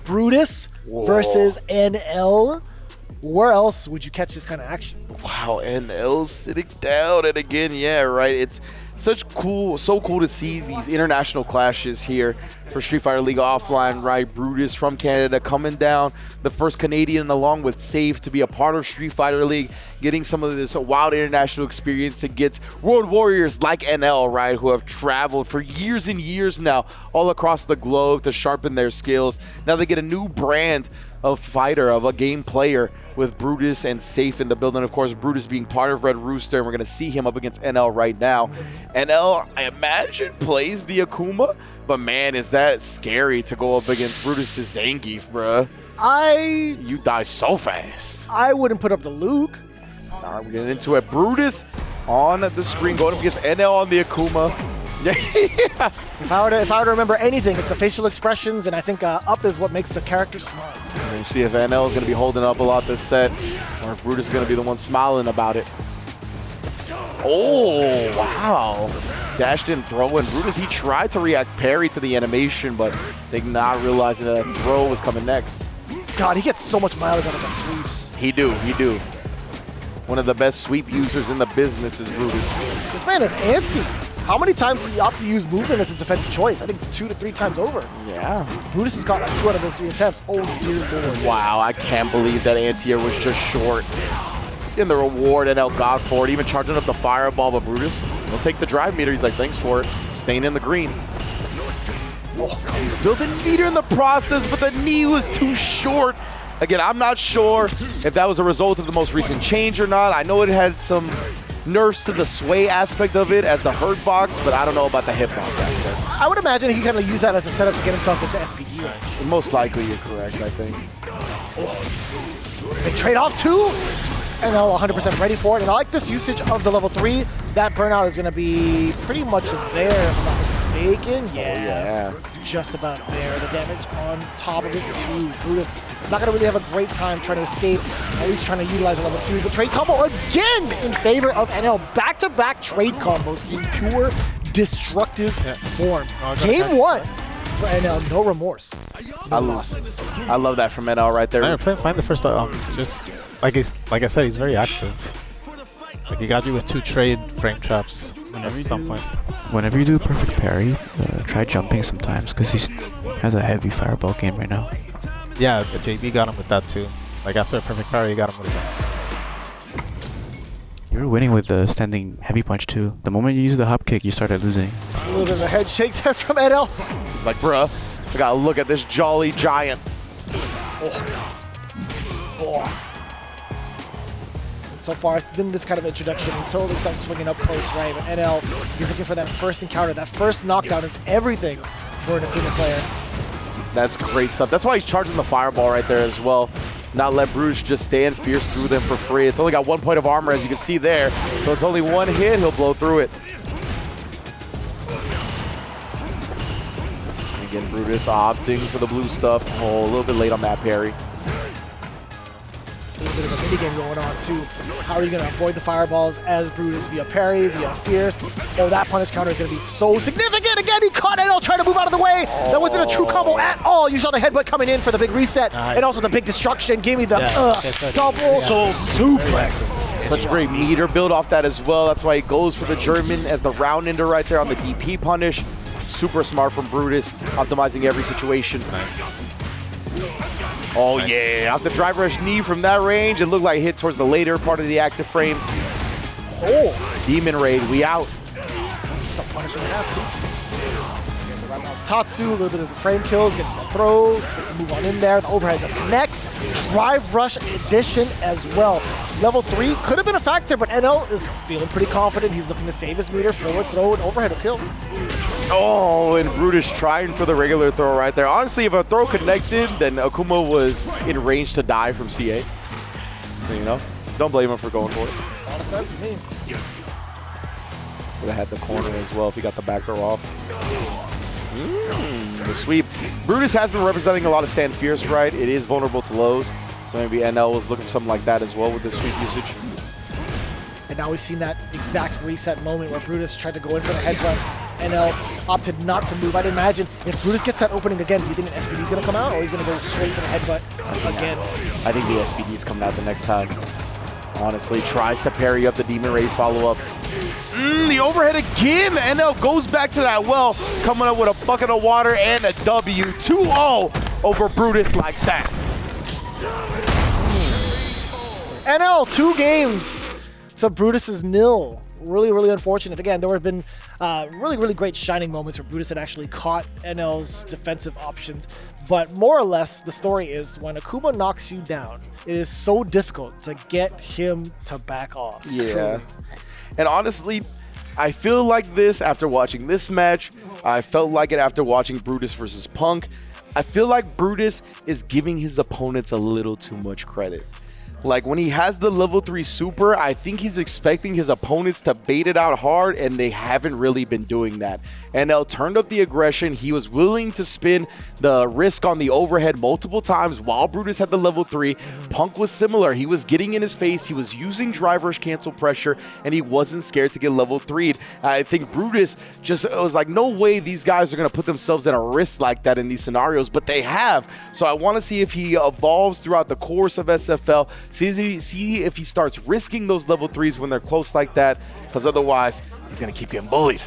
Brutus versus NL. Where else would you catch this kind of action? Wow, NL sitting down, and again, yeah, right. It's so cool to see these international clashes here for Street Fighter League Offline, right? Brutus from Canada coming down, the first Canadian along with Safe to be a part of Street Fighter League, getting some of this wild international experience against World Warriors like NL, right? Who have traveled for years and years now all across the globe to sharpen their skills. Now they get a new brand of fighter, of a game player, with Brutus and Safe in the building. Of course, Brutus being part of Red Rooster, and we're going to see him up against NL right now. NL, I imagine, plays the Akuma, but man, is that scary to go up against Brutus' Zangief, bruh. You die so fast. I wouldn't put up the Luke. All right, we're getting into it. Brutus on the screen, going up against NL on the Akuma. Yeah. If I were to remember anything, it's the facial expressions, and I think up is what makes the character smile. We're going to see if NL is going to be holding up a lot this set, or if Brutus is going to be the one smiling about it. Oh, wow. Dashed in throw, and Brutus, he tried to react parry to the animation, but they not realizing that throw was coming next. God, he gets so much mileage out of the sweeps. He do. One of the best sweep users in the business is Brutus. This man is antsy. How many times does he opt to use movement as his defensive choice? I think 2 to 3 times over. Yeah. Brutus has gotten 2 out of those 3 attempts. Oh, dear Lord. Wow, I can't believe that anti-air was just short. In the reward, NL got for it, even charging up the fireball, but Brutus will take the drive meter. He's like, thanks for it. Staying in the green. Oh, he's building meter in the process, but the knee was too short. Again, I'm not sure if that was a result of the most recent change or not. I know it had some nerfs to the sway aspect of it as the hurt box, but I don't know about the hitbox aspect. I would imagine he kind of used that as a setup to get himself into SPD range. Most likely you're correct, I think. They trade off too, and they're 100% ready for it. And I like this usage of the level 3. That burnout is going to be pretty much there, if I'm not mistaken. Yeah, just about there. The damage on top of it too. Brutus not going to really have a great time trying to escape, at least trying to utilize a level 2. The trade combo again in favor of NL. Back-to-back trade combos in pure destructive form. Game 1 for NL, no remorse. No losses. I love that from NL right there. Find the first, just like I said, he's very active. Like he got you with 2 trade frame traps at some point. Whenever you do a perfect parry, try jumping sometimes, because he has a heavy fireball game right now. Yeah, the JB got him with that too. Like after a perfect parry, he got him with that. You were winning with the standing heavy punch too. The moment you use the hop kick, you started losing. A little bit of a head shake there from NL. He's like, bruh, I gotta look at this jolly giant. So far, it's been this kind of introduction until they start swinging up close, right? But NL, he's looking for that first encounter. That first knockdown is everything for an Akuma player. That's great stuff. That's why he's charging the fireball right there as well. Not let Brutus just stand fierce through them for free. It's only got 1 point of armor, as you can see there. So it's only 1 hit, he'll blow through it. Again, Brutus opting for the blue stuff. Oh, a little bit late on that parry. A little bit of a minigame going on too. How are you going to avoid the fireballs as Brutus via parry, via fierce? Oh, that punish counter is going to be so significant. Again, he caught NL trying to move out of the way. That wasn't a true combo at all. You saw the headbutt coming in for the big reset and also the big destruction. Give me the double suplex. Such a great meter build off that as well. That's why he goes for the German as the round ender right there on the DP punish. Super smart from Brutus, optimizing every situation. Oh yeah, off the drive rush knee from that range. It looked like it hit towards the later part of the active frames. Oh, Demon Raid, we out. It's a punish and a half too. Again, the right now's Tatsu, a little bit of the frame kills, getting the throw, gets to move on in there. The overhead does connect. Drive rush addition as well. Level 3 could have been a factor, but NL is feeling pretty confident. He's looking to save his meter, forward throw, and overhead will kill. Oh, and Brutus trying for the regular throw right there. Honestly, if a throw connected, then Akuma was in range to die from CA. So, you know, don't blame him for going for it. Makes a lot of sense to me. Would have had the corner as well if he got the back throw off. The sweep. Brutus has been representing a lot of stand fierce, right? It is vulnerable to lows. So maybe NL was looking for something like that as well with the sweep usage. And now we've seen that exact reset moment where Brutus tried to go in for the headbutt. NL opted not to move. I'd imagine if Brutus gets that opening again, do you think an SPD is going to come out, or he's going to go straight for the headbutt again? I think the SPD is coming out the next time. Honestly, tries to parry up the Demon Raid follow-up. The overhead again. NL goes back to that well, coming up with a bucket of water and a W. 2-0 over Brutus like that. NL, 2 games. So Brutus is nil. Really, really unfortunate. Again, there have been really, really great shining moments where Brutus had actually caught NL's defensive options. But more or less, the story is when Akuma knocks you down, it is so difficult to get him to back off. Yeah. Truly. And honestly, I feel like this after watching this match. I felt like it after watching Brutus versus Punk. I feel like Brutus is giving his opponents a little too much credit. Like when he has the level 3 super, I think he's expecting his opponents to bait it out hard, and they haven't really been doing that. NL turned up the aggression. He was willing to spin the risk on the overhead multiple times while Brutus had the level 3. Punk was similar. He was getting in his face. He was using drive rush cancel pressure, and he wasn't scared to get level 3'd. I think Brutus just was like, no way these guys are going to put themselves at a risk like that in these scenarios, but they have. So I want to see if he evolves throughout the course of SFL. See if he starts risking those level 3s when they're close like that, because otherwise he's going to keep getting bullied.